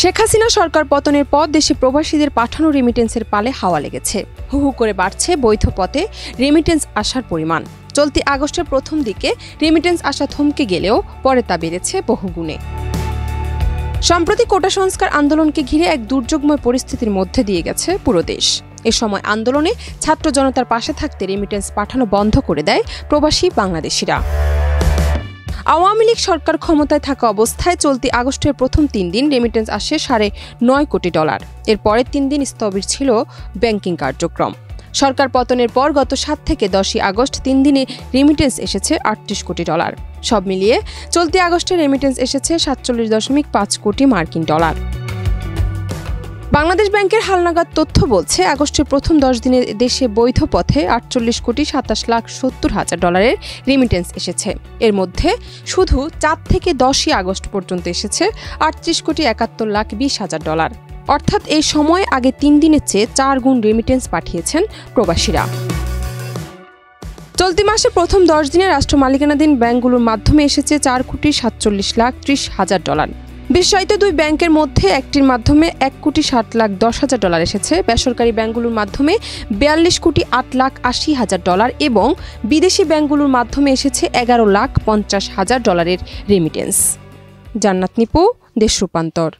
শেখ হাসিনা সরকার পতনের পর দেশে প্রবাসীদের পাঠানো রেমিটেন্সের পালে হাওয়া লেগেছে। হু হু করে বাড়ছে বৈধ পথে রেমিটেন্স আসার পরিমাণ। চলতি আগস্টের প্রথম দিকে রেমিটেন্স আসা থমকে গেলেও পরে তা বেড়েছে বহুগুণে। সম্প্রতি কোটা সংস্কার আন্দোলনকে ঘিরে এক দুর্যোগময় পরিস্থিতির মধ্যে দিয়ে গেছে পুরো দেশ। এ সময় আন্দোলনে ছাত্র জনতার পাশে থাকতে রেমিটেন্স পাঠানো বন্ধ করে দেয় প্রবাসী বাংলাদেশিরা। আওয়ামী লীগ সরকার ক্ষমতায় থাকা অবস্থায় চলতি আগস্টের প্রথম 3 দিন রেমিটেন্স আসে $9.5 কোটি। এর পরের 3 দিন স্থবির ছিল ব্যাংকিং কার্যক্রম। সরকার পতনের পর গত 7 থেকে 10 আগস্ট 3 দিনে রেমিটেন্স এসেছে $38 কোটি। সব মিলিয়ে চলতি আগস্টে রেমিটেন্স এসেছে $47.5 কোটি মার্কিন ডলার। বাংলাদেশ ব্যাংকের হালনাগাদ তথ্য বলছে, আগস্টের প্রথম 10 দিনে দেশে বৈধ পথে $48,27,70,000 রেমিটেন্স এসেছে। এর মধ্যে শুধু 4 থেকে 10 আগস্ট পর্যন্ত এসেছে $38,71,20,000। অর্থাৎ এই সময় আগে 3 দিনের চেয়ে 4 গুণ রেমিটেন্স পাঠিয়েছেন প্রবাসীরা। চলতি মাসে প্রথম 10 দিনে রাষ্ট্র মালিকানাধীন ব্যাংকগুলোর মাধ্যমে এসেছে $4,47,30,000। বিশেষায়িত 2 ব্যাংকের মধ্যে একটির মাধ্যমে $1,60,10,000 এসেছে। বেসরকারি ব্যাংকগুলোর মাধ্যমে $42,08,80,000 এবং বিদেশি ব্যাংকগুলোর মাধ্যমে এসেছে $11,50,000 রেমিটেন্স। জান্নাত নিপু, দেশ রূপান্তর।